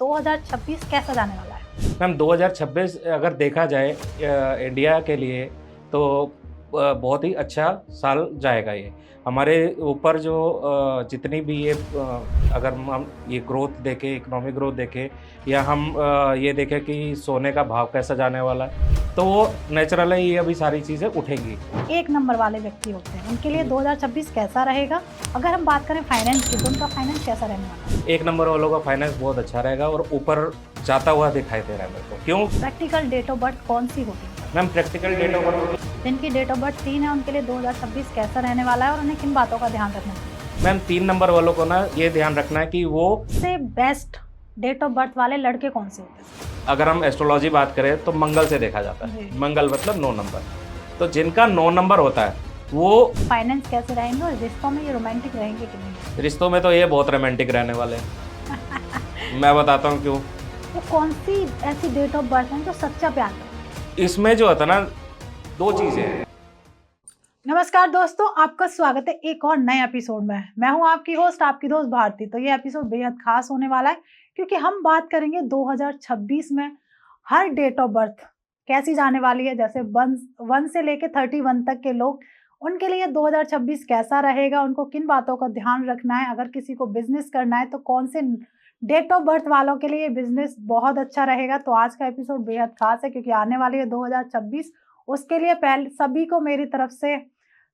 2026 कैसा जाने वाला है? मैम 2026 अगर देखा जाए इंडिया के लिए तो बहुत ही अच्छा साल जाएगा ये। हमारे ऊपर जो जितनी भी ये अगर हम ये ग्रोथ देखें, इकोनॉमिक ग्रोथ देखें या हम ये देखें कि सोने का भाव कैसा जाने वाला है, तो वो नेचुरल है, ये अभी सारी चीज़ें उठेंगी। एक नंबर वाले व्यक्ति होते हैं, उनके लिए 2026 कैसा रहेगा? अगर हम बात करें फाइनेंस की, तो उनका फाइनेंस कैसा रहने वाला है? एक नंबर वालों का फाइनेंस बहुत अच्छा रहेगा और ऊपर जाता हुआ दिखाई दे रहा है मेरे को। क्यों? प्रैक्टिकल डेट ऑफ बर्थ कौन सी होगी? Ma'am practical date of birth जिनकी डेट ऑफ बर्थ 3 है, उनके लिए 2026 कैसा रहने वाला है और उन्हें किन बातों का ध्यान रखना चाहिए? मैम 3 नंबर वालों को ना ये ध्यान रखना है कि वो सबसे बेस्ट डेट ऑफ बर्थ वाले लड़के कौन से होते हैं? अगर हम एस्ट्रोलॉजी बात करें तो मंगल से देखा जाता है। जी। मंगल मतलब 9 नंबर। तो जिनका 9 नंबर होता है वो फाइनेंस कैसे रहेंगे और रिश्तों में ये रोमांटिक रहेंगे कि नहीं? रिश्तों में तो ये बहुत रोमांटिक रहने वाले हैं। मैं बताता हूँ क्यों। वो कौन सी ऐसी डेट ऑफ बर्थ है जो सच्चा प्यार करती है? इसमें जो होता है ना, 2 चीज़ें हैं। नमस्कार दोस्तों, आपका स्वागत है एक और नए एपिसोड में। मैं हूं आपकी होस्ट, आपकी दोस्त भारती। तो ये एपिसोड बेहद खास होने वाला है क्योंकि हम बात करेंगे 2026 में हर डेट ऑफ बर्थ कैसी जाने वाली है। जैसे 1 से लेके 31 तक के लोग, उनके लिए 2026 कैसा रहेगा, उनको किन बातों का ध्यान रखना है। अगर किसी को बिजनेस करना है तो कौन से डेट ऑफ बर्थ वालों के लिए बिजनेस बहुत अच्छा रहेगा। तो आज का एपिसोड बेहद खास है क्योंकि आने वाली है 2026। उसके लिए पहले सभी को मेरी तरफ से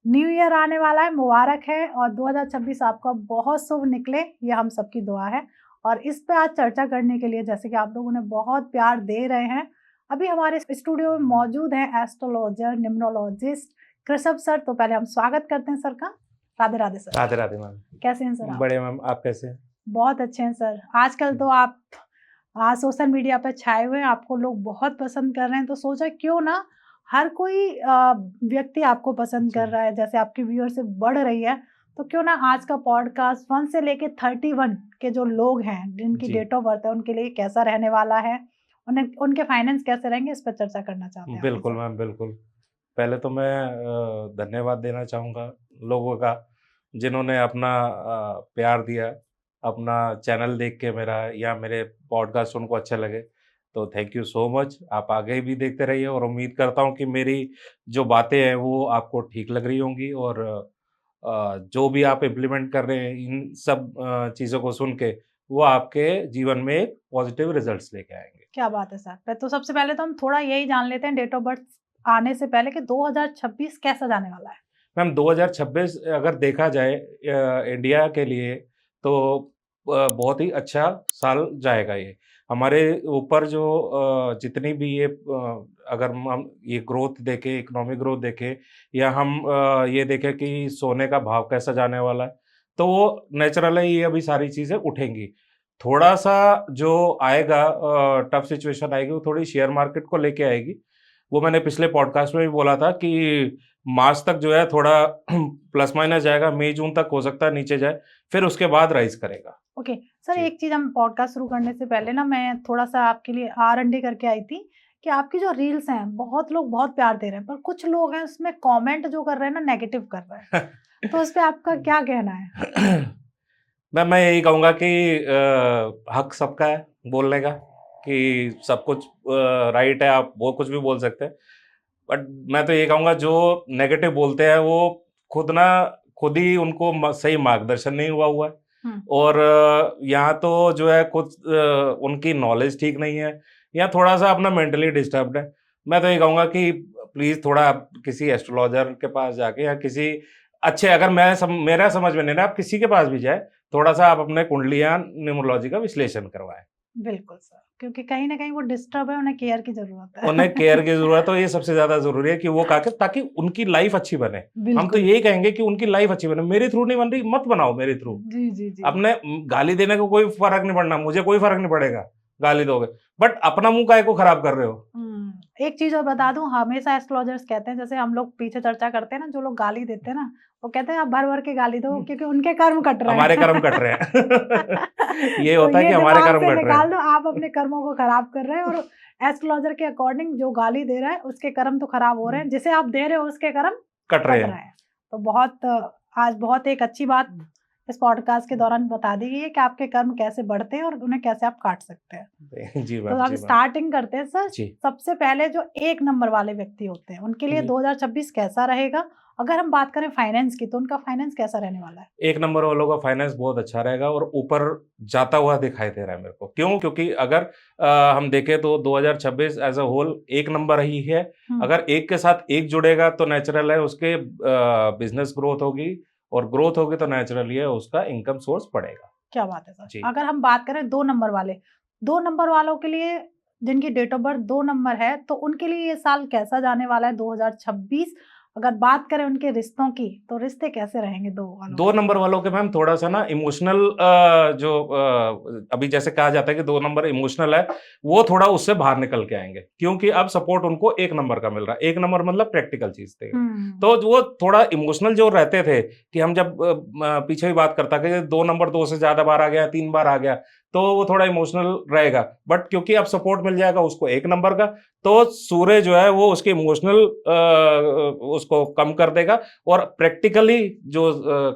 न्यू ईयर आने वाला है, मुबारक है और 2026 आपका बहुत शुभ निकले, ये हम सबकी दुआ है। और इस पे आज चर्चा करने के लिए, जैसे कि आप लोगों ने बहुत प्यार दे रहे हैं, अभी हमारे स्टूडियो में मौजूद हैं एस्ट्रोलॉजर, न्यूमरोलॉजिस्ट कृषभ सर। तो पहले हम स्वागत करते हैं सर का। राधे राधे सर। राधे राधे मैम। कैसे हैं सर आप? बड़े मैम, आप कैसे हैं? बहुत अच्छे हैं सर। आजकल तो आप सोशल मीडिया पर छाए हुए हैं, आपको लोग बहुत पसंद कर रहे हैं। तो सोचा क्यों ना हर कोई व्यक्ति आपको पसंद कर रहा है, जैसे आपकी व्यूअरशिप बढ़ रही है, तो क्यों ना आज का पॉडकास्ट 1 से लेके 31 के जो लोग हैं, जिनकी जी। डेट ऑफ बर्थ है, उनके लिए कैसा रहने वाला है, उन्हें उनके फाइनेंस कैसे रहेंगे, इस पर चर्चा करना चाहते हैं आपके बिल्कुल साथ। मैम, बिल्कुल। पहले तो मैं धन्यवाद देना चाहूँगा लोगों का, जिन्होंने अपना प्यार दिया, अपना चैनल देख के मेरा या मेरे पॉडकास्ट उनको अच्छे लगे, तो थैंक यू सो मच। आप आगे भी देखते रहिए और उम्मीद करता हूँ कि मेरी जो बातें हैं वो आपको ठीक लग रही होंगी और जो भी आप इम्प्लीमेंट कर रहे हैं इन सब चीज़ों को सुन के, वो आपके जीवन में एक पॉजिटिव रिजल्ट्स लेके आएँगे। क्या बात है सर। तो सबसे पहले तो हम थोड़ा यही जान लेते हैं डेट ऑफ बर्थ आने से पहले कि 2026 कैसा जाने वाला है। मैम 2026 अगर देखा जाए इंडिया के लिए तो बहुत ही अच्छा साल जाएगा ये। हमारे ऊपर जो जितनी भी ये अगर हम ये ग्रोथ देखें, इकोनॉमिक ग्रोथ देखें या हम ये देखें कि सोने का भाव कैसा जाने वाला है, तो वो नेचुरल है, ये अभी सारी चीज़ें उठेंगी। थोड़ा-सा जो आएगा टफ सिचुएशन आएगी, वो थोड़ी शेयर मार्केट को लेके आएगी। वो मैंने पिछले पॉडकास्ट में भी बोला था कि मार्च तक जो है थोड़ा प्लस माइनस जाएगा, मई जून तक हो सकता है नीचे जाए, फिर उसके बाद राइज़ करेगा। ओके सर, जी। एक चीज हम पॉडकास्ट शुरू करने से पहले ना मैं थोड़ा सा आपके लिए R&D करके आई थी कि आपकी जो रील्स हैं, बहुत लोग बहुत प्यार दे रहे हैं, पर कुछ लोग हैं उसमें कमेंट जो कर रहे हैं ना, नेगेटिव कर रहे हैं। तो उस पे आपका क्या कहना है? मैं यही कहूँगा कि हक सबका है बोलने का, कि सब कुछ राइट है, आप वो कुछ भी बोल सकते हैं। बट मैं तो ये कहूँगा जो नेगेटिव बोलते हैं वो खुद ही उनको सही मार्गदर्शन नहीं हुआ है। हम्म। और यहाँ तो जो है कुछ उनकी नॉलेज ठीक नहीं है या थोड़ा-सा अपना मेंटली डिस्टर्ब्ड है। मैं तो ये कहूँगा कि प्लीज़ थोड़ा आप किसी एस्ट्रोलॉजर के पास जाके या किसी अच्छे, अगर मेरा समझ में नहीं ना, आप किसी के पास भी जाएँ, थोड़ा-सा आप अपने कुंडलियाँ न्यूमरोलॉजी का विश्लेषण करवाएँ। बिल्कुल सर, क्योंकि कहीं ना कहीं वो डिस्टर्ब है, उन्हें केयर की जरूरत है। उन्हें केयर की ज़रूरत है, ये सबसे ज़्यादा ज़रूरी है कि वो ताकि उनकी लाइफ अच्छी बने। हम तो बिल्कुल। यही कहेंगे कि उनकी लाइफ अच्छी बने। मेरे थ्रू नहीं बन रही, मत बनाओ मेरे थ्रू। जी जी जी। अपने गाली देने को कोई फ़र्क नहीं पड़ना, मुझे कोई फ़र्क नहीं पड़ेगा, गाली दोगे। बट अपना मुँह काहे को खराब कर रहे हो? एक चीज और बता दूं, हमेशा एस्ट्रोलॉजर्स कहते हैं, जैसे हम लोग पीछे चर्चा करते हैं ना, जो लोग गाली देते हैं ना, वो कहते हैं आप भर भर के गाली दो क्योंकि उनके कर्म कट रहे हैं। हमारे कर्म कट रहे हैं। ये तो होता है ये कि हमारे दिमाग कर्म से कट रहे निकाल हैं। दो, आप अपने कर्मों को खराब कर रहे हैं और एस्ट्रोलॉजर के अकॉर्डिंग जो गाली दे रहा है उसके कर्म तो खराब हो रहे हैं, जिसे आप दे रहे हो उसके कर्म कट रहे कट हैं। रहे हैं। तो बहुत आज बहुत एक अच्छी बात इस पॉडकास्ट के दौरान बता दी गई है कि आपके कर्म कैसे बढ़ते हैं और उन्हें कैसे आप काट सकते हैं। जी तो मैम, अब जी मैम। स्टार्टिंग करते हैं सर। जी, सबसे पहले जो 1 नंबर वाले व्यक्ति होते हैं उनके लिए जी। 2026 कैसा रहेगा? अगर हम बात करें फाइनेंस की तो उनका फाइनेंस कैसा रहने वाला है? 1 नंबर वालों का फाइनेंस बहुत अच्छा रहेगा और ऊपर जाता हुआ दिखाई दे रहा है मेरे को। क्यों? क्योंकि अगर हम देखें तो 2026 एज़ अ होल 1 नंबर ही है। हुँ, अगर एक के साथ एक जुड़ेगा तो नेचुरल है उसके बिज़नेस ग्रोथ होगी और ग्रोथ होगी तो नेचुरली है उसका इनकम सोर्स बढ़ेगा। क्या बात है सर। जी। अगर हम बात करें 2 नंबर वाले, 2 नंबर वालों के लिए जिनकी डेट ऑफ बर्थ 2 नंबर है, तो उनके लिए ये साल कैसा जाने वाला है 2026? अगर बात करें उनके रिश्तों की, तो रिश्ते कैसे रहेंगे 2 वालों 2 के? नंबर वालों के मैम थोड़ा-सा ना इमोशनल जो अभी जैसे कहा जाता है कि 2 नंबर इमोशनल है, वो थोड़ा उससे बाहर निकल के आएँगे। क्योंकि अब सपोर्ट उनको 1 नंबर का मिल रहा है। 1 नंबर मतलब प्रैक्टिकल चीज़ थी। हुँ, तो वो थोड़ा इमोशनल जो रहते थे कि हम जब पीछे भी बात करता कि 2 नंबर 2 से ज़्यादा बार आ गया, 3 बार आ गया, तो वो थोड़ा इमोशनल रहेगा। बट क्योंकि अब सपोर्ट मिल जाएगा उसको 1 नंबर का, तो सूर्य जो है वो उसके इमोशनल उसको कम कर देगा और प्रैक्टिकली जो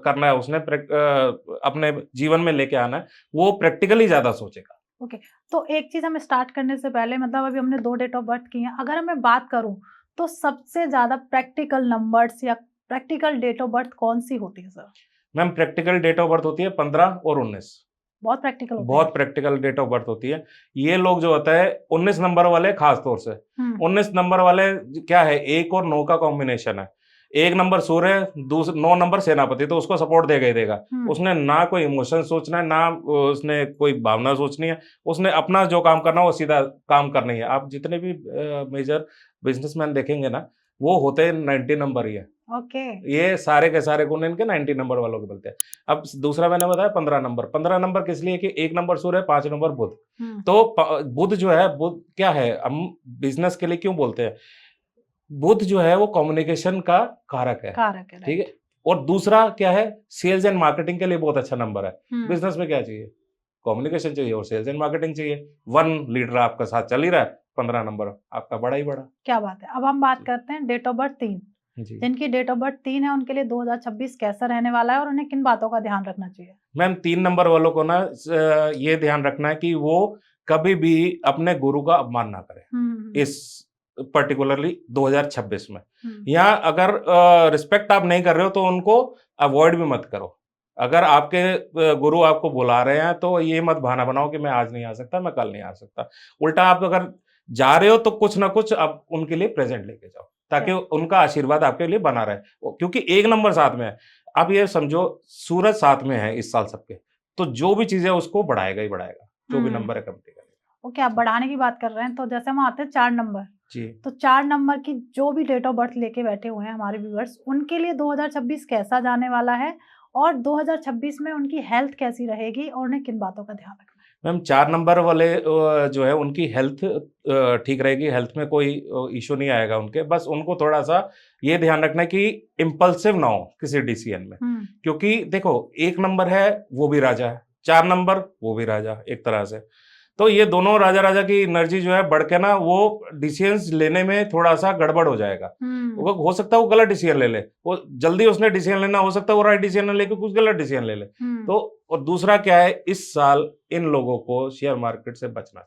करना है उसने अपने जीवन में लेके आना है, वो प्रैक्टिकली ज़्यादा सोचेगा। ओके। तो एक चीज़ हमें स्टार्ट करने से पहले मतलब अभी हमने 2 डेट ऑफ बर्थ की हैं, अगर मैं बात करूँ, तो सबसे ज़्यादा प्रैक्टिकल नंबर्स या प्रैक्टिकल डेट ऑफ बर्थ कौन-सी होती है sir? Ma'am practical date of birth होती है 15 और 19। बहुत प्रैक्टिकल होते हैं। बहुत प्रैक्टिकल डेट ऑफ बर्थ होती है। ये लोग जो होता है 19 नंबर वाले खास तौर से, हुँ, 19 नंबर वाले क्या है 1 और 9 का कॉम्बिनेशन है। 1 नंबर सूर्य, 9 नंबर सेनापति तो उसको सपोर्ट देगा ही देगा। हुँ, उसने ना कोई इमोशन सोचना है, ना उसने कोई भावना सोचनी है। उसने अपना जो काम करना है वो सीधा काम करना ही है। आप जितने भी मेजर बिज़नेसमैन देखेंगे ना, वो होते हैं 90 नंबर ही है। ओके। ये सारे के सारे गुण इनके 90 नंबर वालों के मिलते हैं। अब दूसरा मैंने बताया 15 नंबर। 15 नंबर किस लिए कि 1 नंबर सूर्य, 5 नंबर बुध। हुँ, तो बुध जो है, बुध क्या है, हम बिज़नेस के लिए क्यों बोलते हैं? बुध जो है वो कम्युनिकेशन का कारक है, कारक है, ठीक राइट। है? और दूसरा क्या है, सेल्स एंड मार्केटिंग के लिए बहुत अच्छा नंबर है। हुँ, बिज़नेस में क्या चाहिए? कम्युनिकेशन चाहिए और सेल्स एंड मार्केटिंग चाहिए। 1 लीडर आपका साथ चल ही रहा है, 15 नंबर आपका बड़ा ही बड़ा। क्या बात है। अब हम बात जी, करते हैं डेट ऑफ बर्थ 3। जी। जिनकी डेट ऑफ बर्थ 3 है उनके लिए 2026 कैसा रहने वाला है और उन्हें किन बातों का ध्यान रखना चाहिए? मैम 3 नंबर वालों को ना ये ध्यान रखना है कि वो कभी भी अपने गुरु का अपमान ना करें, हुँ, हुँ, हुँ। इस पर्टिकुलरली 2026 में। हुँ, या अगर रिस्पेक्ट आप नहीं कर रहे हो तो उनको अवॉइड भी मत करो। अगर आपके गुरु आपको बुला रहे हैं तो ये मत बहाना बनाओ कि मैं आज नहीं आ सकता, मैं कल नहीं आ सकता। उल्टा आप अगर जा रहे हो तो कुछ ना कुछ आप उनके लिए प्रेज़ेंट लेके जाओ, ताकि क्या उनका आशीर्वाद आपके लिए बना रहे। क्योंकि 1 नंबर साथ में है। आप ये समझो सूरज साथ में है इस साल सबके, तो जो भी चीज़ है उसको बढ़ाएगा ही बढ़ाएगा, जो भी हुँ, नंबर है कंप्लीट करेगा। ओके। आप जी, बढ़ाने की बात कर रहे हैं तो जैसे हम आते हैं 4 नंबर। जी। तो 4 नंबर की जो भी डेट ऑफ बर्थ लेके बैठे हुए हैं हमारे व्यूअर्स, उनके लिए 2026 कैसा जाने वाला है? और 2026 में उनकी हेल्थ कैसी रहेगी और उन्हें किन बातों का ध्यान रखना है? मैम 4 नंबर वाले जो है उनकी हेल्थ ठीक रहेगी, हेल्थ में कोई इश्यू नहीं आएगा उनके। बस उनको थोड़ा-सा ये ध्यान रखना है कि इम्पल्सिव ना हो किसी डिसीज़न में। हुँ, क्योंकि देखो 1 नंबर है, वो भी राजा है, 4 नंबर वो भी राजा एक तरह से। तो ये दोनों राजा-राजा की एनर्जी जो है बढ़ के ना वो डिसीज़न्स लेने में थोड़ा-सा गड़बड़ हो जाएगा। हुँ, वो हो सकता है वो गलत डिसीज़न ले ले। वो जल्दी उसने डिसीज़न लेना हो सकता है वो राइट डिसीज़न ना लेके कुछ गलत डिसीज़न ले ले। हुँ, तो और दूसरा क्या है इस साल इन लोगों को शेयर मार्केट से बचना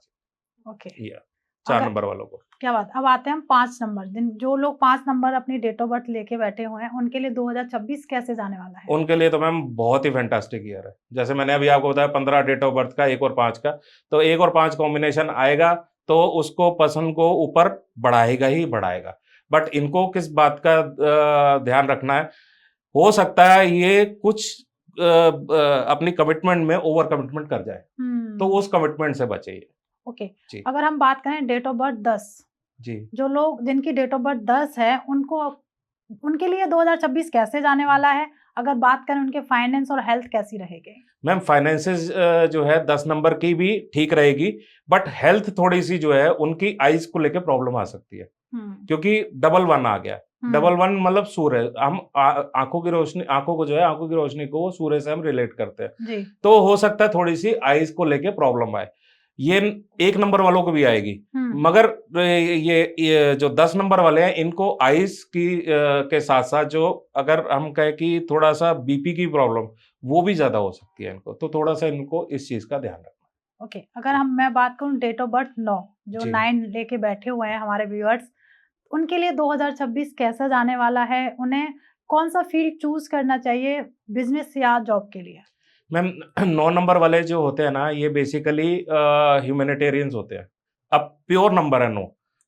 ओके। चाहिए। या 4 अगर नंबर वालों को। क्या बात अब आते हैं हम 5 नंबर जिन जो लोग 5 नंबर अपनी डेट ऑफ बर्थ लेके बैठे हुए हैं, उनके लिए 2026 कैसे जाने वाला है? उनके लिए तो मैम बहुत ही फैंटास्टिक ईयर है। जैसे मैंने अभी आपको बताया 15 डेट ऑफ बर्थ का, 1 और 5 का। तो 1 और 5 कॉम्बिनेशन आएगा तो उसको पर्सन को ऊपर बढ़ाएगा ही बढ़ाएगा। बट इनको किस बात का ध्यान रखना है, हो सकता है ये कुछ अपनी कमिटमेंट में ओवर कमिटमेंट कर जाए, तो हुँ, उस कमिटमेंट से बचे ये। ओके। जी, अगर हम बात करें डेट ऑफ बर्थ 10, जी। जो लोग जिनकी डेट ऑफ बर्थ 10 है, उनको उनके लिए 2026 कैसे जाने वाला है? अगर बात करें उनके फाइनेंस और हेल्थ कैसी रहेगी? मैम फाइनेंसेस जो है 10 नंबर की भी ठीक रहेगी, बट हेल्थ थोड़ी-सी जो है उनकी आइज़ को लेके प्रॉब्लम आ सकती है। हुँ, क्योंकि डबल 1 आ गया। हुँ, डबल 1 मतलब सूर्य, हम आँखों की रोशनी, आँखों को जो है, आँखों की रोशनी को सूर्य से हम रिलेट करते हैं। जी, तो हो सकता है थोड़ी-सी आइज़ को लेके प्रॉब्लम आए। ये 1 नंबर वालों को भी आएगी। मगर ये जो 10 नंबर वाले हैं, इनको आइस की के साथ-साथ जो अगर हम कहें कि थोड़ा-सा बीपी की प्रॉब्लम, वो भी ज़्यादा हो सकती है इनको, तो थोड़ा-सा इनको इस चीज़ का ध्यान रखना। ओके, अगर मैं बात करूँ डेट ऑफ बर्थ 9 जो जी। 9 लेके बैठे हुए हैं हमारे व्यूअर्स, उनके लिए 2026 कैसा जाने वाला है? उन्हें कौन-सा फील्ड चूज़ करना चाहिए बिज़नेस या जॉब के लिए? मैम 9 नंबर वाले जो होते हैं ना, ये बेसिकली ह्यूमैनिटेरियंस होते हैं। अब प्योर नंबर है 9,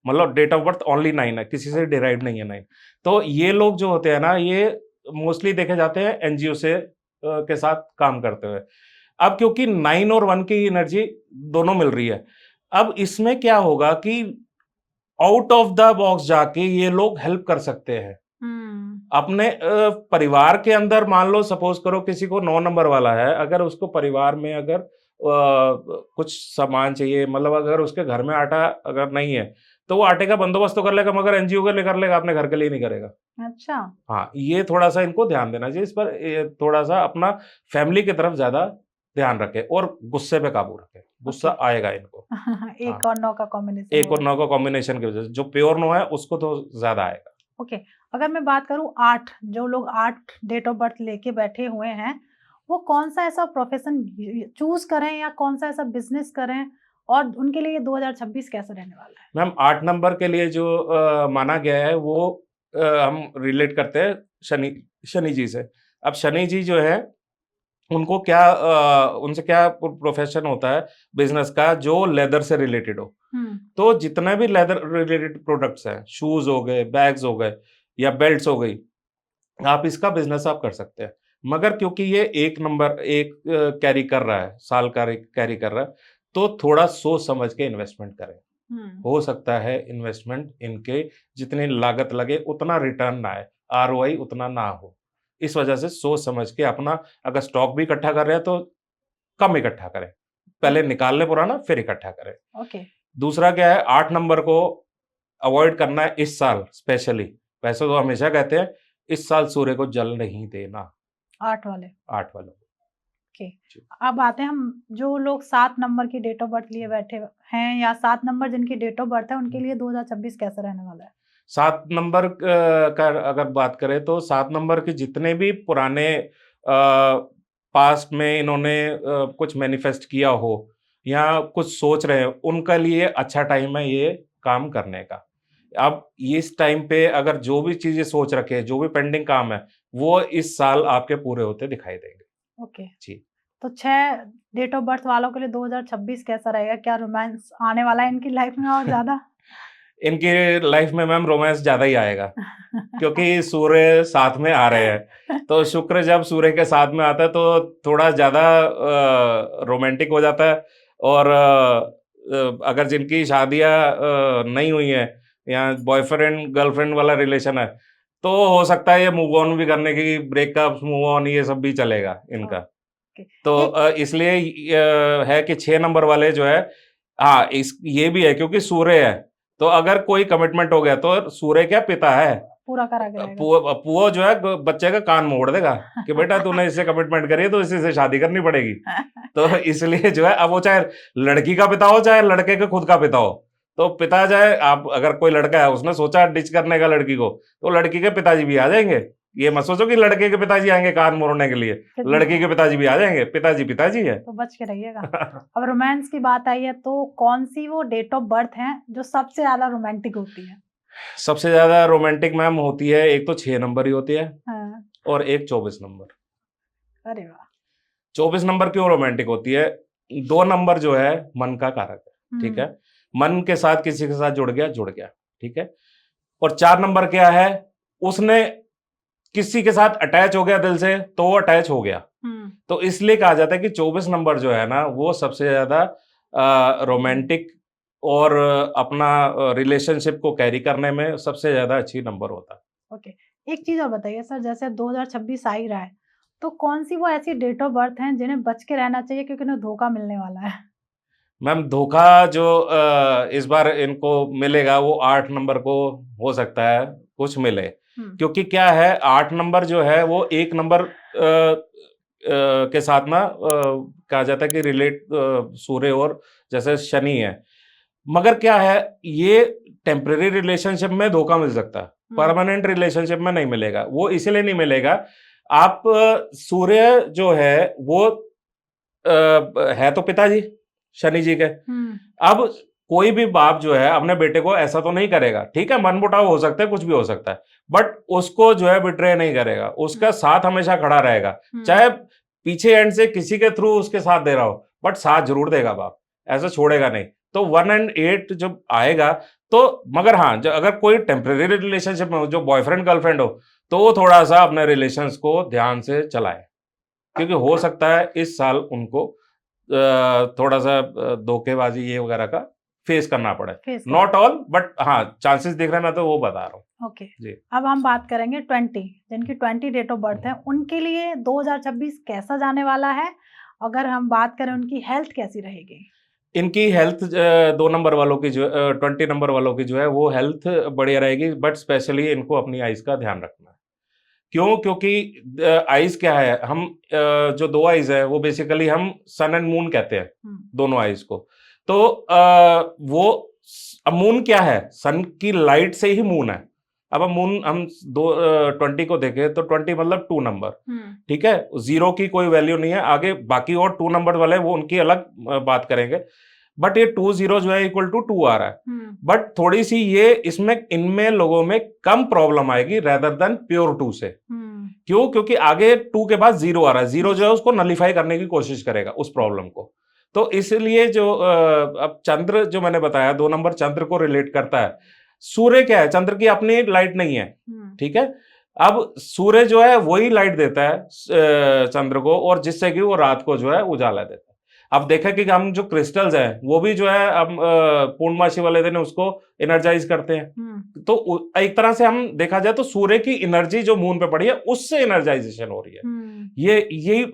मतलब डेट ऑफ बर्थ ओनली 9 है, किसी से डिराइव नहीं है 9। तो ये लोग जो होते हैं ना, ये मोस्टली देखे जाते हैं एनजीओ से के साथ काम करते हुए। अब क्योंकि 9 और 1 की एनर्जी दोनों मिल रही है, अब इसमें क्या होगा कि आउट ऑफ द बॉक्स जाके ये लोग हेल्प कर सकते हैं। अपने परिवार के अंदर मान लो सपोज करो किसी को 9 नंबर वाला है, अगर उसको परिवार में अगर कुछ सामान चाहिए, मतलब अगर उसके घर में आटा अगर नहीं है, तो वो आटे का बंदोबस्त तो कर लेगा, मगर एनजीओ के लिए कर लेगा, अपने घर के लिए नहीं करेगा। अच्छा। हाँ, ये थोड़ा-सा इनको ध्यान देना चाहिए, इस पर थोड़ा-सा अपना फैमिली की तरफ ज़्यादा ध्यान रखें और गुस्से पे काबू रखें, गुस्सा ओके। आएगा इनको। हाँ, 1 और 9 का कॉम्बिनेशन 1 हो और रहा 9 का कॉम्बिनेशन की वजह से, जो प्योर 9 है उसको तो ज़्यादा आएगा। है। ओके, अगर मैं बात करूँ 8 जो लोग 8 डेट ऑफ बर्थ लेके बैठे हुए हैं, वो कौन-सा ऐसा प्रोफ़ेशन चूज़ करें या कौन-सा ऐसा बिज़नेस करें और उनके लिए 2026 कैसा रहने वाला है? मैम 8 नंबर के लिए जो माना गया है वो हम रिलेट करते हैं शनि शनि जी से। अब शनि जी जो है उनको क्या उनसे क्या प्रोफेशन होता है बिज़नेस का, जो लेदर से रिलेटेड हो। तो जितने भी लेदर रिलेटेड प्रोडक्ट्स हैं, शूज़ हो गए, बैग्स हो गए या बेल्ट्स हो गई, आप इसका बिज़नेस आप कर सकते हैं। मगर क्योंकि ये 1 नंबर कैरी कर रहा है, साल कैरी कर रहा है, तो थोड़ा सोच समझ के इन्वेस्टमेंट करें। हो सकता है इन्वेस्टमेंट इनके जितनी लागत लगे उतना रिटर्न ना आए, आरओआई उतना ना हो। इस वजह से सोच समझ के अपना अगर स्टॉक भी इकट्ठा कर रहे हैं तो कम इकट्ठा करें। पहले निकाल लें पुराना फिर इकट्ठा करें। ओके। दूसरा क्या है, 8 नंबर को अवॉइड करना है इस साल स्पेशली। वैसे तो हमेशा कहते हैं इस साल सूर्य को जल नहीं देना, 8 वाले। 8 वालों को। ओके। जी। अब आते हैं हम जो लोग 7 नंबर की डेट ऑफ बर्थ लिए बैठे हैं या 7 नंबर जिनकी डेट ऑफ बर्थ है उनके लिए 2026 कैसा रहने वाला है? 7 नंबर का अगर बात करें तो 7 नंबर के जितने भी पुराने पास्ट में इन्होंने कुछ मैनिफेस्ट किया हो या कुछ सोच रहे हो, उनके लिए अच्छा टाइम है ये काम करने का। अब इस टाइम पे अगर जो भी चीज़ें सोच रखे हैं, जो भी पेंडिंग काम है, वो इस साल आपके पूरे होते दिखाई देंगे। ओके। जी। तो 6 डेट ऑफ बर्थ वालों के लिए 2026 कैसा रहेगा? क्या रोमांस आने वाला है इनकी लाइफ में और ज़्यादा? इनकी लाइफ में मैम रोमांस ज़्यादा ही आएगा। क्योंकि सूर्य साथ में आ रहे हैं, तो शुक्र जब सूर्य के साथ में आता है तो थोड़ा ज़्यादा रोमांटिक हो जाता है और अगर जिनकी शादियाँ नहीं हुई हैं या बॉयफ्रेंड गर्लफ्रेंड वाला रिलेशन है, तो हो सकता है ये मूव ऑन भी करने की, ब्रेकअप्स, मूव ऑन ये सब भी चलेगा इनका। ओके। तो एक इसलिए है कि 6 नंबर वाले जो है, हाँ, इस ये भी है क्योंकि सूर्य है, तो अगर कोई कमिटमेंट हो गया तो सूर्य क्या पिता है, पूरा करा के रहेगा। पुआ जो है बच्चे का कान मोड़ देगा कि बेटा तूने इससे कमिटमेंट करी है तो इसी से शादी करनी पड़ेगी। तो इसलिए जो है, अब वो चाहे लड़की का पिता हो चाहे लड़के के खुद का पिता हो, तो पिता जाए, आप अगर कोई लड़का है उसने सोचा डिच करने का लड़की को, तो लड़की के पिताजी भी आ जाएंगे। ये मत सोचो कि लड़के के पिताजी आएंगे कान मोड़ने के लिए, लड़की के पिताजी भी आ जाएंगे, पिताजी पिताजी है। तो बच के रहिएगा। अब रोमांस की बात आई है तो कौन सी वो डेट ऑफ बर्थ है जो सबसे ज्यादा रोमांटिक होती है? सबसे ज्यादा रोमांटिक मैम होती है, एक तो 6 नंबर ही होती है हाँ। और एक 24 नंबर। अरे वाह। 24 नंबर क्यों रोमांटिक होती है? 2 नंबर जो है मन का कारक है, ठीक है? मन के साथ किसी के साथ जुड़ गया, ठीक है? और 4 नंबर क्या है? उसने किसी के साथ अटैच हो गया दिल से, तो वो अटैच हो गया। तो इसलिए कहा जाता है कि 24 नंबर जो है ना, वो सबसे ज्यादा रोमांटिक और अपना रिलेशनशिप को कैरी करने में सबसे ज्यादा अच्छी नंबर होता है। ओके। एक चीज और बताइए सर, जैसे 2026 आ ही रहा है, तो कौन सी वो ऐसी डेट ऑफ बर्थ हैं जिन्हें बच के रहना चाहिए क्योंकि उन्हें धोखा मिलने वाला है? मैम धोखा जो इस बार इनको मिलेगा वो 8 नंबर को हो सकता है कुछ मिले, क्योंकि क्या है 8 नंबर जो है वो 1 नंबर के साथ ना कहा जाता है कि रिलेट सूर्य और जैसे शनि है। मगर क्या है, ये टेम्परेरी रिलेशनशिप में धोखा मिल सकता है, परमानेंट रिलेशनशिप में नहीं मिलेगा। वो इसलिए नहीं मिलेगा, आप सूर्य जो है वो है तो पिताजी शनि जी के। अब कोई भी बाप जो है अपने बेटे को ऐसा तो नहीं करेगा, ठीक है, मनमुटाव हो सकता है, कुछ भी हो सकता है, बट उसको जो है बिट्रे नहीं करेगा, उसका साथ हमेशा खड़ा रहेगा, चाहे पीछे एंड से किसी के थ्रू उसके साथ दे रहा हो, बट साथ जरूर देगा बाप, ऐसा छोड़ेगा नहीं। तो 1 and 8 जब आएगा तो, मगर हाँ, अगर कोई टेम्परेरी रिलेशनशिप में हो, जो बॉयफ्रेंड गर्लफ्रेंड हो, तो वो थोड़ा सा अपने रिलेशंस को ध्यान से चलाए, क्योंकि हो सकता है इस साल उनको थोड़ा सा धोखेबाजी ये वगैरह का फेस करना पड़े। नॉट ऑल, बट हाँ, चांसेस दिख रहे हैं, मैं तो वो बता रहा हूँ। ओके जी। अब हम बात करेंगे 20, जिनकी 20 डेट ऑफ बर्थ है, उनके लिए 2026 कैसा जाने वाला है। अगर हम बात करें उनकी हेल्थ कैसी रहेगी। इनकी हेल्थ 2 नंबर वालों की जो 20 नंबर वालों की जो है वो हेल्थ बढ़िया रहेगी, बट स्पेशली इनको अपनी आइज का ध्यान रखना है। क्यों? क्योंकि आइज क्या है, हम जो 2 आइज है वो बेसिकली हम सन एंड मून कहते हैं, दोनों आइज को। तो वो मून क्या है, सन की लाइट से ही मून है। अब मून हम 20 को देखें तो 20 मतलब 2 नंबर, ठीक है, 0 की कोई वैल्यू नहीं है आगे, बाकी और 2 नंबर वाले वो उनकी अलग बात करेंगे, बट ये 20 जो है इक्वल टू 2 आ रहा है। बट थोड़ी सी ये इसमें इनमें लोगों में कम प्रॉब्लम आएगी रेदर देन प्योर 2 से। क्यों? क्योंकि आगे 2 के बाद 0 आ रहा है, 0 जो है उसको नलिफाई करने की कोशिश करेगा उस प्रॉब्लम को। तो इसलिए जो अब चंद्र जो मैंने बताया 2 नंबर चंद्र को रिलेट करता है। सूर्य क्या है, चंद्र की अपनी लाइट नहीं है, ठीक है। अब सूर्य जो है वही लाइट देता है चंद्र को, और जिससे कि वो रात को जो है उजाला देता है। अब देखा कि हम जो क्रिस्टल्स हैं वो भी जो है अब पूर्णमासी वाले दिन उसको एनर्जाइज करते हैं। तो एक तरह से हम देखा जाए तो सूर्य की एनर्जी जो मून पे पड़ी है उससे एनर्जाइजेशन हो रही है। यही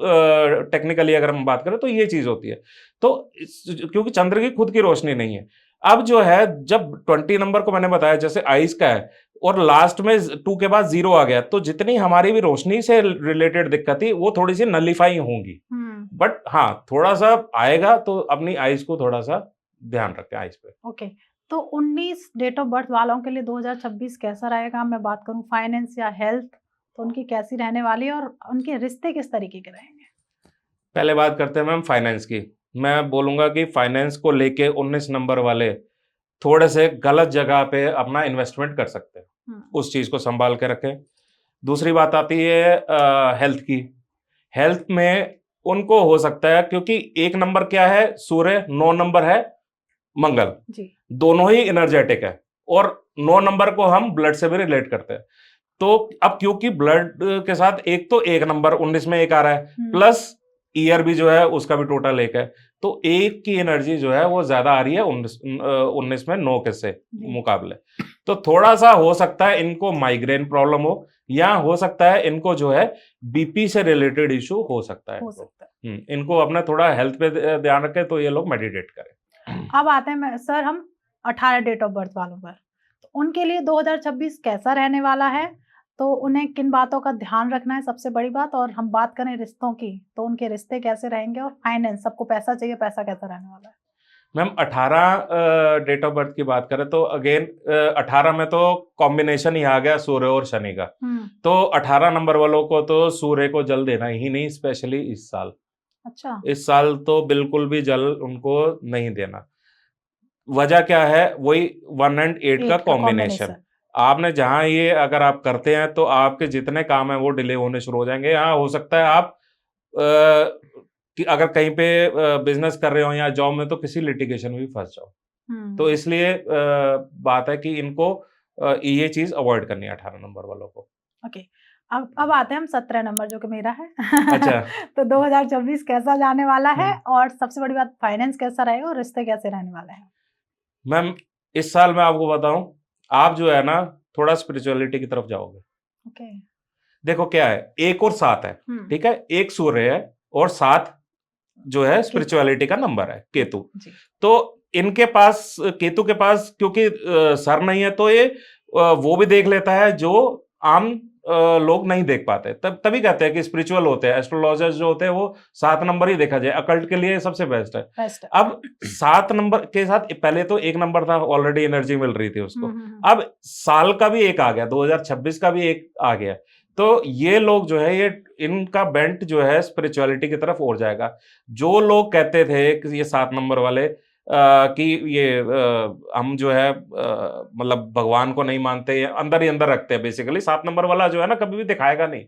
टेक्निकली अगर हम बात करें तो ये चीज होती है। तो क्योंकि चंद्र की खुद की रोशनी नहीं है। अब जो है जब 20 नंबर को मैंने बताया जैसे आइस का है, और लास्ट में 2 के बाद 0 आ गया, तो जितनी हमारी भी रोशनी से रिलेटेड दिक्कत थी वो थोड़ी सी नलिफाई होंगी। बट हाँ, थोड़ा सा आएगा, तो अपनी आइज को थोड़ा सा ध्यान रखें आइज पे। ओके तो 19 डेट ऑफ बर्थ वालों के लिए 2026 कैसा रहेगा। मैं बात करूं फाइनेंस या हेल्थ, तो उनकी कैसी रहने वाली है और उनके रिश्ते किस तरीके के रहेंगे। पहले बात करते हैं मैम फाइनेंस की। मैं बोलूंगा कि फाइनेंस को लेके 19 नंबर वाले थोड़े से गलत जगह पे अपना इन्वेस्टमेंट कर सकते हैं, उस चीज को संभाल के रखें। दूसरी बात आती है हेल्थ की। हेल्थ में उनको हो सकता है, क्योंकि 1 नंबर क्या है सूर्य, 9 नंबर है मंगल जी। दोनों ही एनर्जेटिक है, और 9 नंबर को हम ब्लड से भी रिलेट करते हैं। तो अब क्योंकि ब्लड के साथ एक तो 1 नंबर 19 में 1 आ रहा है, प्लस ईयर भी जो है उसका भी टोटल 1 है, तो 1 की एनर्जी जो है वो ज्यादा आ रही है 19 में 9 के से मुकाबले। तो थोड़ा सा हो सकता है इनको माइग्रेन प्रॉब्लम हो, या हो सकता है इनको जो है बीपी से रिलेटेड इशू हो सकता है। इनको अपना थोड़ा हेल्थ पे ध्यान रखें, तो ये लोग मेडिटेट करें। अब आते हैं सर हम 18 डेट ऑफ बर्थ वालों पर, तो उनके लिए 2026 कैसा रहने वाला है, तो उन्हें किन बातों का ध्यान रखना है सबसे बड़ी बात। और हम बात करें रिश्तों की, तो उनके रिश्ते कैसे रहेंगे, और फाइनेंस, सबको पैसा चाहिए, पैसा कैसा रहने वाला है। मैम 18 डेट ऑफ बर्थ की बात करें तो अगेन 18 में तो कॉम्बिनेशन ही आ गया सूर्य और शनि का। तो 18 नंबर वालों को तो सूर्य को जल देना ही नहीं, स्पेशली इस साल। अच्छा, इस साल तो बिल्कुल भी जल उनको नहीं देना। वजह क्या है, वही 1 and 8 का कॉम्बिनेशन। आपने जहां ये अगर आप करते हैं तो आपके जितने काम है वो डिले होने शुरू हो जाएंगे। यहाँ हो सकता है आप कि अगर कहीं पे बिजनेस कर रहे हो या जॉब में, तो किसी लिटिगेशन में भी फंस जाओ। तो इसलिए बात है कि इनको ये चीज अवॉइड करनी है 18 नंबर वालों को। ओके अब आते हैं हम 17 नंबर जो कि मेरा है। अच्छा तो 2024 कैसा जाने वाला है, और सबसे बड़ी बात फाइनेंस कैसा रहेगा और रिश्ते कैसे रहने वाले हैं। मैम इस साल मैं आपको बताऊं, आप जो है ना थोड़ा स्पिरिचुअलिटी की तरफ जाओगे। ओके देखो क्या है, 1 और 7 है, ठीक है, 1 सूर्य है और 7 जो है स्पिरिचुअलिटी का नंबर है, केतु। तो इनके पास, केतु के पास क्योंकि सर नहीं है, तो ये वो भी देख लेता है जो आम लोग नहीं देख पाते, तभी कहते हैं कि स्पिरिचुअल होते हैं, एस्ट्रोलॉजर्स जो होते हैं वो 7 नंबर ही देखा जाए, अकल्ट के लिए सबसे बेस्ट है। बेस्ट है। अब 7 नंबर के साथ पहले तो 1 नंबर था, ऑलरेडी एनर्जी मिल रही थी उसको। अब साल का भी एक आ गया, 2026 का भी एक आ गया, तो ये लोग जो है ये इनका बेंट जो है स्पिरिचुअलिटी की तरफ और जाएगा। जो लोग कहते थे कि ये 7 नंबर वाले कि ये हम जो है मतलब भगवान को नहीं मानते, अंदर ही अंदर रखते हैं बेसिकली, 7 नंबर वाला जो है ना कभी भी दिखाएगा नहीं,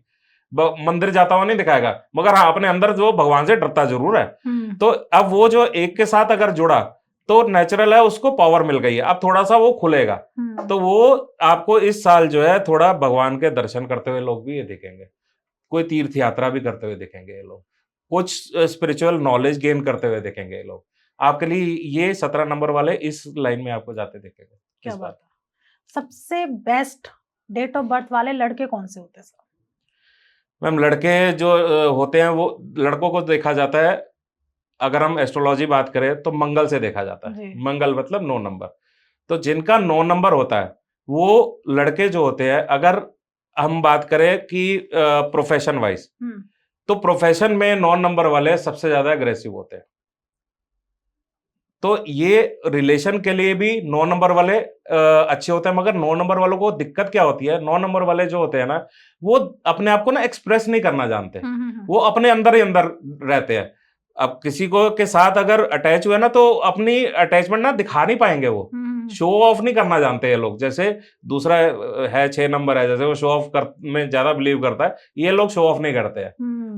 मंदिर जाता हुआ नहीं दिखाएगा, मगर हाँ अपने अंदर जो भगवान से डरता जरूर है। तो अब वो जो एक के साथ अगर जुड़ा तो नेचुरल है, उसको पावर मिल गई है, अब थोड़ा सा वो खुलेगा। तो वो आपको इस साल जो है थोड़ा भगवान के दर्शन करते हुए लोग भी ये दिखेंगे, कोई तीर्थ यात्रा भी करते हुए दिखेंगे ये लोग, कुछ स्पिरिचुअल नॉलेज गेन करते हुए दिखेंगे ये लोग। आपके लिए ये 17 नंबर वाले इस लाइन में आपको जाते दिखेंगे। क्या बात है। सबसे बेस्ट डेट ऑफ बर्थ वाले लड़के कौन से होते हैं सर? मैम लड़के जो होते हैं वो, लड़कों को देखा जाता है, अगर हम एस्ट्रोलॉजी बात करें तो मंगल से देखा जाता है। मंगल मतलब 9 नंबर, तो जिनका 9 नंबर होता है वो लड़के जो होते हैं, अगर हम बात करें कि प्रोफेशन वाइज, तो प्रोफेशन में 9 नंबर वाले सबसे ज्यादा अग्रेसिव होते हैं। तो ये रिलेशन के लिए भी 9 नंबर वाले अच्छे होते हैं, मगर 9 नंबर वालों को दिक्कत क्या होती है, 9 नंबर वाले जो होते हैं ना वो अपने आप को ना एक्सप्रेस नहीं करना जानते, वो अपने अंदर ही अंदर रहते हैं। अब किसी को के साथ अगर अटैच हुए ना तो अपनी अटैचमेंट ना दिखा नहीं पाएंगे, वो शो ऑफ नहीं करना जानते ये लोग। जैसे दूसरा है 6 नंबर है, जैसे वो शो ऑफ में ज्यादा बिलीव करता है, ये लोग शो ऑफ नहीं करते हैं।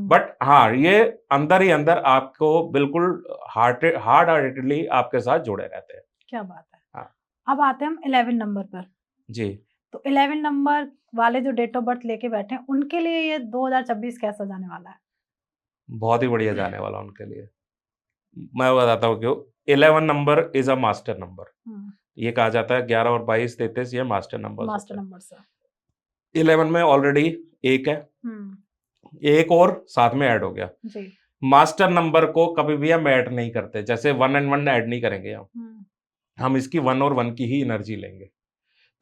बट हाँ ये अंदर ही अंदर आपको बिल्कुल हार्ड हार्टेडली आपके साथ जुड़े रहते हैं। क्या बात है। हाँ। अब आते हैं हम 11 नंबर पर जी। तो 11 नंबर वाले जो डेट ऑफ बर्थ लेके बैठे हैं उनके लिए ये 2026 कैसा जाने वाला है? बहुत ही बढ़िया जाने वाला उनके लिए। मैं बताता हूँ क्यों। 11 number is a master number. ये कहा जाता है 11 और 22 33 ये master number. Master number sir. 11 में ऑलरेडी एक है, एक और साथ में ऐड हो गया जी। मास्टर नंबर को कभी भी हम ऐड नहीं करते, जैसे 1 and 1 ऐड नहीं करेंगे हम इसकी 1 और 1 की ही एनर्जी लेंगे।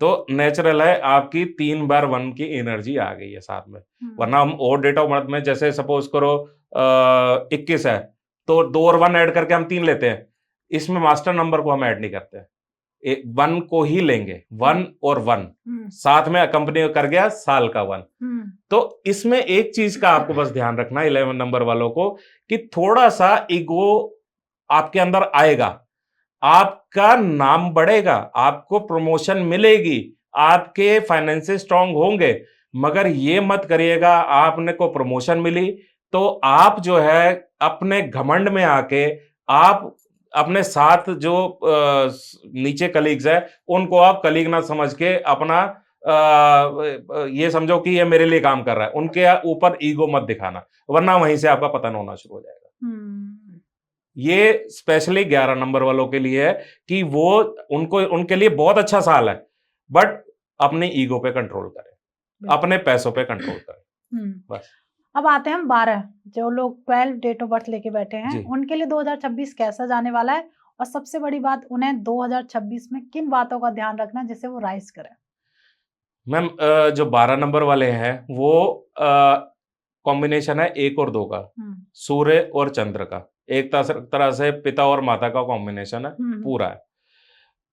तो नेचुरल है आपकी 3 बार 1 की एनर्जी आ गई है साथ में। वरना हम और डेट ऑफ बर्थ में जैसे सपोज करो 21 है तो 2 और 1 ऐड करके हम 3 लेते हैं, इसमें मास्टर नंबर को हम ऐड नहीं करते, 1 को ही लेंगे, 1 और 1 साथ में कंपनी कर गया साल का 1। तो इसमें एक चीज का आपको बस ध्यान रखना 11 नंबर वालों को कि थोड़ा सा ईगो आपके अंदर आएगा, आपका नाम बढ़ेगा, आपको प्रमोशन मिलेगी, आपके फाइनेंसेस स्ट्रांग होंगे, मगर ये मत करिएगा आपने को प्रमोशन मिली तो आप जो है अपने घमंड में आके आप अपने साथ जो नीचे कलीग्स है उनको आप कलीग ना समझ के अपना ये समझो कि ये मेरे लिए काम कर रहा है, उनके ऊपर ईगो मत दिखाना, वरना वहीं से आपका पतन होना शुरू हो जाएगा। ये स्पेशली 11 नंबर वालों के लिए है कि वो उनको उनके लिए बहुत अच्छा साल है, बट अपनी ईगो पे कंट्रोल करें, अपने पैसों पे कंट्रोल करें बस। अब आते हैं हम 12 जो लोग 12 डेट ऑफ बर्थ लेके बैठे हैं उनके लिए 2026 कैसा जाने वाला है, और सबसे बड़ी बात उन्हें 2026 में किन बातों का ध्यान रखना है जिससे वो राइज करें? मैम जो 12 नंबर वाले हैं वो कॉम्बिनेशन है 1 और 2 का, सूर्य और चंद्र का, एक तरह से पिता और माता का कॉम्बिनेशन है पूरा है।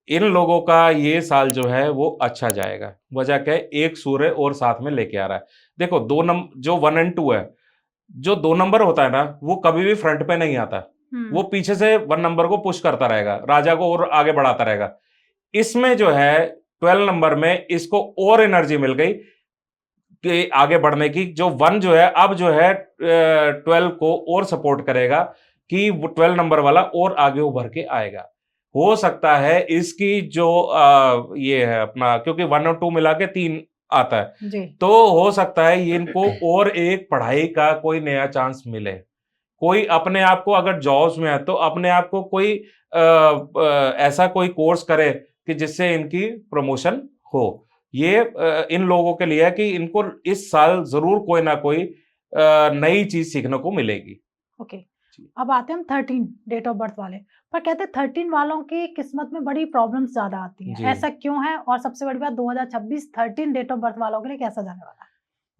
इन लोगों का ये साल जो है वो अच्छा जाएगा। वजह क्या है, एक सूर्य और साथ में लेके आ रहा है। देखो 2 नंबर जो 1 और 2 है, जो 2 नंबर होता है ना वो कभी भी फ्रंट पे नहीं आता, वो पीछे से 1 नंबर को पुश करता रहेगा, राजा को और आगे बढ़ाता रहेगा। इसमें जो है 12 नंबर में इसको और एनर्जी मिल गई कि आगे बढ़ने की, जो 1 जो है अब जो है 12 को और सपोर्ट करेगा कि 12 नंबर वाला और आगे उभर के आएगा। हो सकता है इसकी जो ये है अपना, क्योंकि 1 और 2 मिला के 3 आता है जी। तो हो सकता है ये इनको और एक पढ़ाई का कोई नया चांस मिले, कोई अपने आप को अगर जॉब्स में है तो अपने आप को कोई ऐसा कोई कोर्स करे कि जिससे इनकी प्रमोशन हो। ये इन लोगों के लिए है कि इनको इस साल जरूर कोई ना कोई नई चीज सीखने को मिलेगी। ओके। अब आते हैं हम 13 डेट ऑफ बर्थ वाले पर, कहते हैं 13 वालों की किस्मत में बड़ी प्रॉब्लम्स ज्यादा आती हैं, ऐसा क्यों है? और सबसे बड़ी बात 2026 13 डेट ऑफ बर्थ वालों के लिए कैसा जाने वाला है?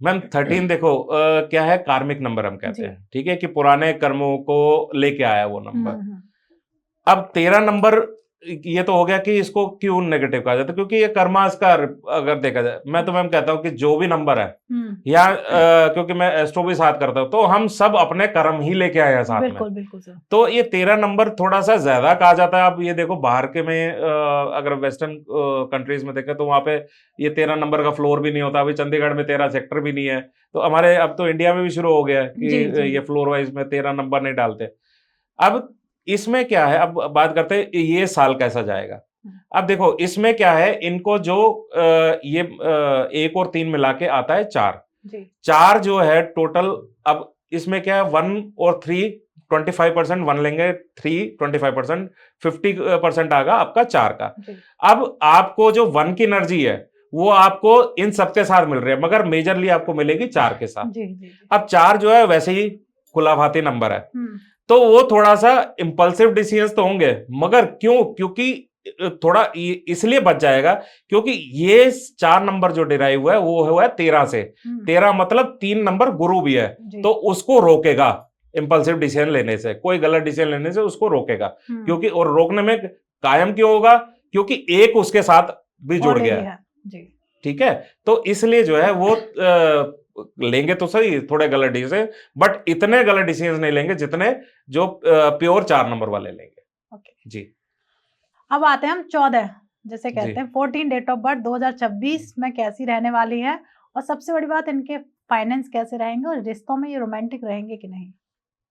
मैम 13 देखो क्या है, कार्मिक नंबर हम कहते जी। हैं, ठीक है, कि पुराने कर्मों को लेके आया वो नंबर। हम्म। अब 13 नंबर, ये तो हो गया कि इसको क्यों नेगेटिव कहा जाता है, क्योंकि ये कर्मास का, अगर देखा जाए, मैं तो मैम कहता हूं कि जो भी नंबर है, या क्योंकि मैं एस्ट्रो भी साथ करता हूं, तो हम सब अपने कर्म ही लेके आए हैं साथ में। बिल्कुल बिल्कुल सर। तो ये 13 नंबर थोड़ा सा ज्यादा कहा जाता है। आप ये देखो बाहर के में अगर वेस्टर्न कंट्रीज में देखें तो वहां पे ये 13 नंबर का फ्लोर भी नहीं होता। अभी चंडीगढ़ में 13 सेक्टर भी नहीं है, तो हमारे अब तो इंडिया में भी शुरू हो गया है कि जी जी ये फ्लोर वाइज में 13 नंबर नहीं डालते। अब इसमें क्या है, अब बात करते हैं ये साल कैसा जाएगा। अब देखो इसमें क्या है, इनको जो ये 1 और 3 मिला के आता है 4। जी 4 जो है टोटल। अब इसमें क्या है, 1 और 3 25%, 1 लेंगे 3 25%, 50% आगा आपका 4 का। जी अब आपको जो 1 की एनर्जी है वो आपको इन सबके साथ मिल रही है, मगर मेजरली आपको मिलेगी 4 के साथ। जी जी जी। अब 4 जो है वैसे ही खुलाभाती नंबर है, तो वो थोड़ा सा इंपल्सिव डिसीजंस तो होंगे, मगर क्यों, क्योंकि थोड़ा इसलिए बच जाएगा क्योंकि ये 4 नंबर जो डिराइव हुआ है वो हुआ है 13 से। 13 मतलब 3 नंबर गुरु भी है, जी। तो उसको रोकेगा इंपल्सिव डिसीजन लेने से, कोई गलत डिसीजन लेने से उसको रोकेगा। क्योंकि और रोकने में कायम क्यों होगा, क्योंकि एक उसके साथ भी जुड़ गया है। जी ठीक है, तो इसलिए जो है वो लेंगे तो सही थोड़े गलत डिसीजन, बट इतने गलत डिसीजन नहीं लेंगे जितने जो प्योर 4 नंबर वाले लेंगे। ओके। जी। अब आते हैं हम 14, जैसे जी। कहते हैं 14 डेट ऑफ बर्थ 2026 में कैसी रहने वाली है, और सबसे बड़ी बात इनके फाइनेंस कैसे रहेंगे, और रिश्तों में ये रोमांटिक रहेंगे कि नहीं।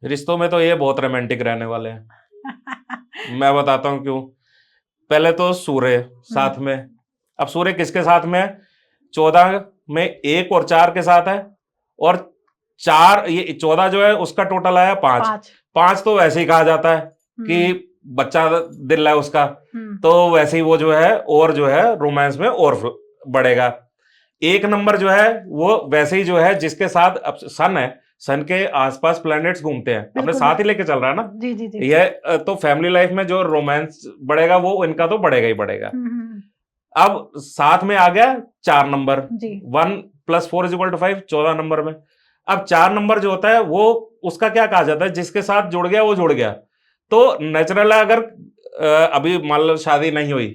रिश्तों में तो ये बहुत रोमांटिक रहने वाले हैं। मैं बताता हूं क्यों। पहले तो सूर्य साथ में। अब सूर्य किसके साथ में है, 14 में 1 और 4 के साथ है, और 4 ये 14 जो है उसका टोटल आया 5। 5 तो वैसे ही कहा जाता है कि बच्चा दिल है उसका, तो वैसे ही वो जो है और जो है रोमांस में और बढ़ेगा। 1 नंबर जो है वो वैसे ही जो है जिसके साथ अब सन है, सन के आसपास प्लैनेट्स घूमते हैं, अपने साथ ही लेके चल रहा है ना। जी जी जी। ये तो फैमिली लाइफ में जो रोमांस बढ़ेगा वो इनका तो बढ़ेगा ही बढ़ेगा। अब साथ में आ गया 4 नंबर, 1 + 4 = 5, 14 नंबर में। अब 4 नंबर जो होता है वो उसका क्या कहा जाता है, जिसके साथ जुड़ गया वो जुड़ गया। तो नेचुरल है, अगर अभी मान लो शादी नहीं हुई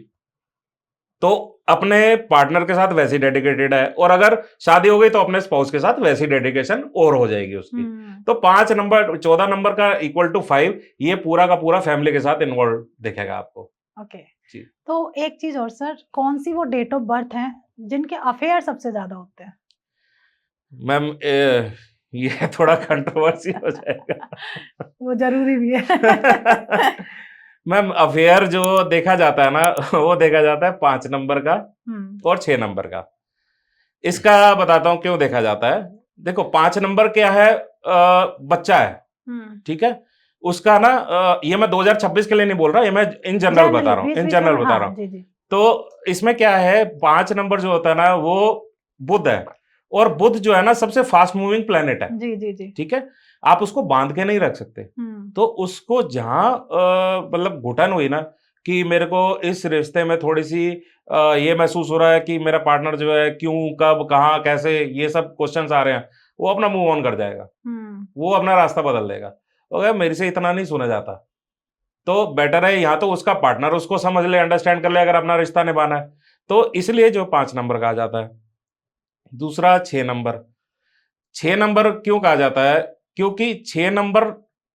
तो अपने पार्टनर के साथ वैसे ही डेडिकेटेड है, और अगर शादी हो गई तो अपने स्पाउस के साथ वैसी डेडिकेशन और हो जाएगी उसकी। तो 5 नंबर 14 नंबर का = 5, ये पूरा का पूरा फैमिली के साथ इन्वॉल्व दिखेगा आपको। ओके जी। तो एक चीज और सर, कौन सी वो डेट ऑफ बर्थ है जिनके अफेयर सबसे ज्यादा होते हैं। मैम ये थोड़ा कंट्रोवर्सी हो जाएगा। वो जरूरी भी है। मैम अफेयर जो देखा जाता है ना वो देखा जाता है 5 नंबर का और 6 नंबर का। इसका बताता हूं क्यों देखा जाता है। देखो 5 नंबर क्या है, बच्चा है, ठीक है, उसका ना ये मैं 2026 के लिए नहीं बोल रहा, ये मैं इन जनरल बता रहा हूं, इन जनरल बता रहा हूं। तो इसमें क्या है, 5 नंबर जो होता है ना वो बुध है, और बुध जो है ना सबसे फास्ट मूविंग प्लेनेट है। जी जी जी। ठीक है, आप उसको बांध के नहीं रख सकते। तो उसको जहां मतलब घुटन हुई ना कि मेरे को इस रिश्ते में थोड़ी सी ये महसूस हो रहा है कि मेरा पार्टनर जो है क्यों, कब, कहां, कैसे, ये सब क्वेश्चंस आ रहे हैं, वो अपना मूव ऑन कर जाएगा, वो अपना रास्ता बदल देगा। तो मेरे से इतना नहीं सुना जाता, तो बेटर है यहाँ तो उसका पार्टनर उसको समझ ले, अंडरस्टैंड कर ले, अगर अपना रिश्ता निभाना है तो। इसलिए जो 5 नंबर कहा जाता है। दूसरा 6 नंबर। 6 नंबर क्यों कहा जाता है, क्योंकि 6 नंबर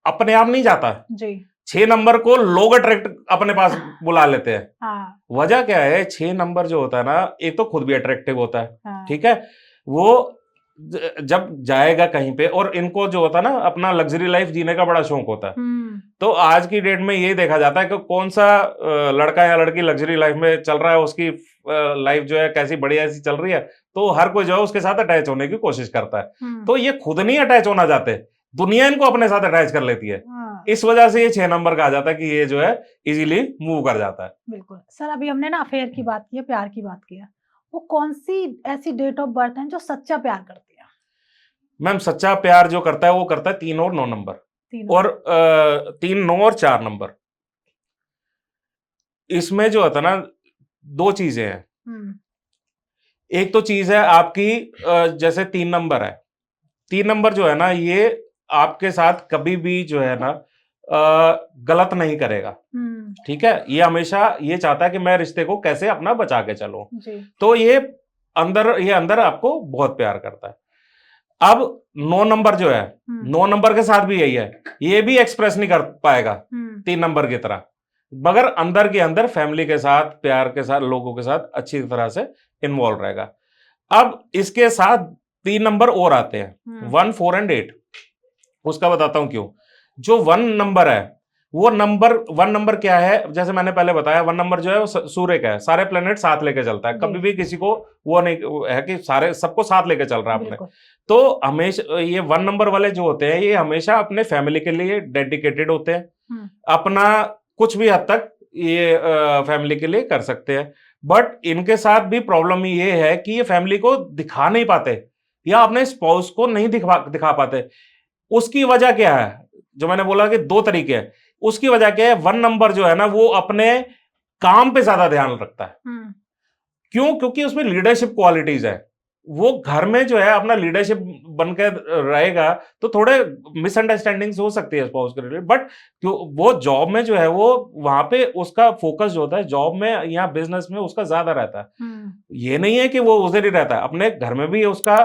अपने आप नहीं जाता जी। 6 नंबर को लोग अट्रैक्ट अपने पास बुला लेते हैं। वजह क्या है, 6 नंबर जो होता है ना, एक तो खुद भी अट्रैक्टिव होता है, ठीक है, वो जब जाएगा कहीं पे, और इनको जो होता है ना अपना लग्जरी लाइफ जीने का बड़ा शौक होता है। तो आज की डेट में ये देखा जाता है कि कौन सा लड़का या लड़की लग्जरी लाइफ में चल रहा है, उसकी लाइफ जो है कैसी बढ़िया ऐसी चल रही है, तो हर कोई जो है उसके साथ अटैच होने की कोशिश करता है। तो ये खुद नहीं अटैच होना चाहते, दुनिया इनको अपने साथ अटैच कर लेती है। इस वजह से ये 6 नंबर कहा जाता है कि ये जो है इजीली मूव कर जाता है। बिल्कुल सर, अभी हमने ना अफेयर की बात की है, प्यार की बात की है, वो कौन सी ऐसी डेट ऑफ बर्थ है जो सच्चा प्यार करती है। मैम सच्चा प्यार जो करता है वो करता है 3 और 9 नंबर, और 3, 9 और 4 नंबर। इसमें जो होता है ना, 2 चीजें हैं। एक तो चीज है आपकी जैसे 3 नंबर है, 3 नंबर जो है ना, ये आपके साथ कभी भी जो है ना गलत नहीं करेगा। ठीक है, ये हमेशा ये चाहता है कि मैं रिश्ते को कैसे अपना बचा के चलूं। तो ये अंदर आपको बहुत प्यार करता है। अब 9 नंबर जो है, 9 नंबर के साथ भी यही है, ये भी एक्सप्रेस नहीं कर पाएगा 3 नंबर की तरह, मगर अंदर के अंदर फैमिली के साथ, प्यार के साथ, लोगों के साथ अच्छी तरह से इन्वॉल्व रहेगा। अब इसके साथ 3 नंबर और आते हैं, 1, 4 एंड 8। उसका बताता हूं क्यों। जो 1 नंबर है, वो 1 नंबर क्या है, जैसे मैंने पहले बताया, 1 नंबर जो है वो सूर्य का है, सारे प्लेनेट साथ लेके चलता है, कभी भी किसी को वो नहीं है कि सारे सबको साथ लेके चल रहा है अपने। तो हमेशा ये 1 नंबर वाले जो होते हैं, ये हमेशा अपने फैमिली के लिए डेडिकेटेड होते हैं, अपना कुछ भी हद तक ये फैमिली के लिए कर सकते हैं। बट इनके साथ भी प्रॉब्लम ये है कि ये फैमिली को दिखा नहीं पाते या अपने स्पाउस को नहीं दिखा पाते। उसकी वजह क्या है, जो मैंने बोला कि 2 तरीके हैं, उसकी वजह क्या है, 1 नंबर जो है ना, वो अपने काम पे ज्यादा ध्यान रखता है। क्यों? क्योंकि उसमें लीडरशिप क्वालिटीज है, वो घर में जो है अपना लीडरशिप बनकर रहेगा, तो थोड़े मिसअंडरस्टैंडिंग्स हो सकती है स्पाउस के रिलेटेड, बट वो जॉब में जो है, वो वहां पे उसका फोकस जो होता है जॉब में या बिजनेस में उसका ज्यादा रहता है। ये नहीं है कि वो उधर ही रहता है, अपने घर में भी उसका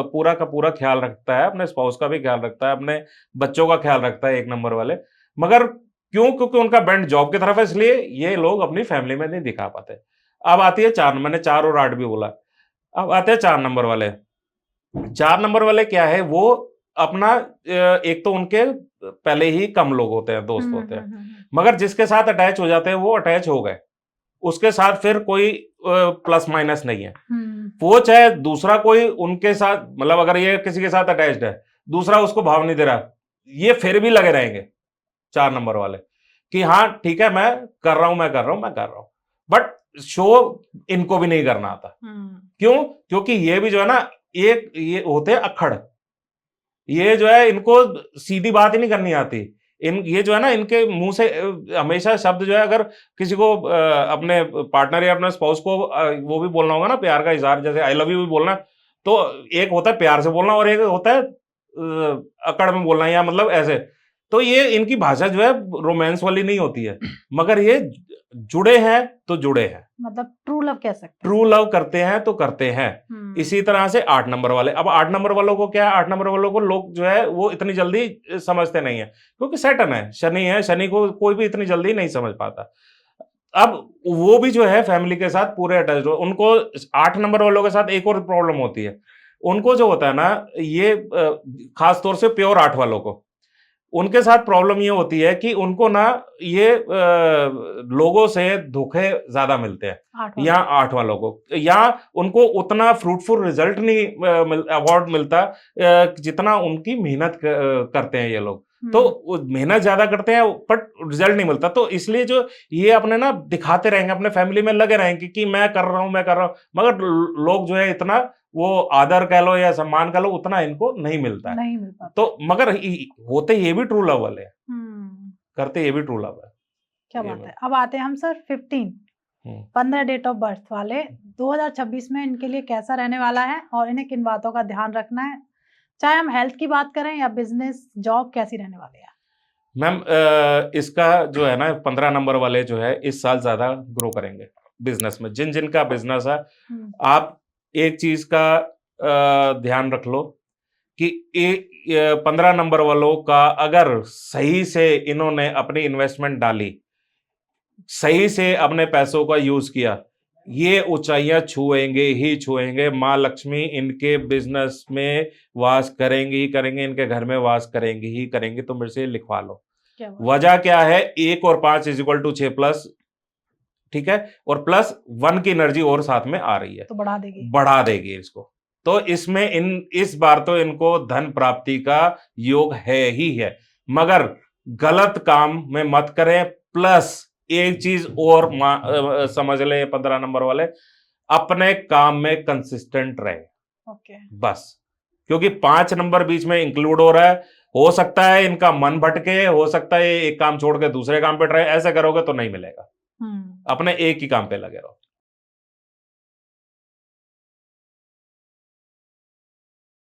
पूरा का पूरा ख्याल रखता है, अपने स्पाउस का भी ख्याल रखता है, अपने बच्चों का ख्याल रखता है 1 नंबर वाले। मगर क्यों? क्योंकि उनका बैंड जॉब की तरफ है, इसलिए ये लोग अपनी फैमिली में नहीं दिखा पाते। अब आती है 4, मैंने 4 और 8 भी बोला। अब आते हैं 4 नंबर वाले। 4 नंबर वाले क्या है, वो अपना एक तो उनके पहले ही कम लोग होते हैं, दोस्त होते हैं, मगर जिसके साथ अटैच हो जाते हैं वो अटैच हो गए, उसके साथ फिर कोई प्लस माइनस नहीं है। वो चाहे दूसरा कोई उनके साथ, मतलब अगर ये किसी के साथ अटैच्ड है, दूसरा उसको भाव नहीं दे रहा, ये फिर भी लगे रहेंगे 4 नंबर वाले कि हाँ ठीक है, मैं कर रहा हूं। बट शो इनको भी नहीं करना आता। क्यों? क्योंकि ये भी जो है ना, ये होते हैं अक्खड़, ये जो है इनको सीधी बात ही नहीं करनी आती। ये जो है ना, इनके मुंह से हमेशा शब्द जो है, अगर किसी को अपने पार्टनर या अपने स्पाउस को वो भी बोलना होगा ना, प्यार का इजहार, जैसे आई लव यू भी बोलना, तो एक होता है प्यार से बोलना और एक होता है अकड़ में बोलना, या मतलब ऐसे। तो ये इनकी भाषा जो है रोमांस वाली नहीं होती है, मगर ये जुड़े हैं तो जुड़े हैं, मतलब ट्रू लव कह सकते हैं, ट्रू लव करते हैं तो करते हैं। इसी तरह से 8 नंबर वाले, अब 8 नंबर वालों को क्या है, 8 नंबर वालों को लोग जो है वो इतनी जल्दी समझते नहीं है, क्योंकि सैटर्न है, शनि है, शनि को कोई भी इतनी जल्दी नहीं समझ पाता। अब वो भी जो है फैमिली के साथ पूरे अटैच हो, उनको 8 नंबर वालों के साथ एक और प्रॉब्लम होती है, उनको जो होता है ना, ये खास तौर से प्योर 8 वालों को, उनके साथ प्रॉब्लम ये होती है कि उनको ना ये लोगों से धोखे ज्यादा मिलते हैं, या 8 वालों को, या उनको उतना फ्रूटफुल रिजल्ट नहीं अवार्ड मिलता जितना उनकी मेहनत करते हैं ये लोग। तो मेहनत ज्यादा करते हैं बट रिजल्ट नहीं मिलता, तो इसलिए जो ये अपने ना दिखाते रहेंगे, अपने फैमिली में लगे रहेंगे कि मैं कर रहा हूं, मगर लोग जो है इतना वो आदर कह लो या सम्मान कह लो, उतना इनको नहीं मिलता है, नहीं मिल पाता। तो मगर होते ये भी ट्रू लव वाले हैं, करते ये भी ट्रू लव है। क्या बात है। अब आते हैं हम सर 15 डेट ऑफ बर्थ वाले, 2026 में इनके लिए कैसा रहने वाला है और इन्हें किन बातों का ध्यान रखना है, चाहे हम हेल्थ की बात करें या बिजनेस जॉब, कैसी रहने वाले हैं? मैम इसका जो है ना, 15 नंबर वाले जो है इस साल ज्यादा ग्रो करेंगे बिजनेस में। जिनका बिजनेस है, आप एक चीज का ध्यान रख लो कि 15 नंबर वालों का अगर सही से इन्होंने अपनी इन्वेस्टमेंट डाली, सही से अपने पैसों का यूज किया, ये ऊंचाइयां छुएंगे ही छुएंगे। माँ लक्ष्मी इनके बिजनेस में वास करेंगे ही करेंगे, इनके घर में वास करेंगे ही करेंगे, तो मेरे से लिखवा लो। वजह क्या है, 1 और 5 = 6+, ठीक है, और +1 की एनर्जी और साथ में आ रही है, तो बढ़ा देगी इसको। तो इसमें इस बार तो इनको धन प्राप्ति का योग है ही है, मगर गलत काम में मत करें। प्लस एक चीज और समझ ले 15 नंबर वाले, अपने काम में कंसिस्टेंट रहे, बस। क्योंकि 5 नंबर बीच में इंक्लूड हो रहा है, हो सकता है इनका मन भटके, हो सकता है एक काम छोड़ के दूसरे काम पे ट्राई, ऐसे करोगे तो नहीं मिलेगा। अपने एक ही काम पे लगे रहो।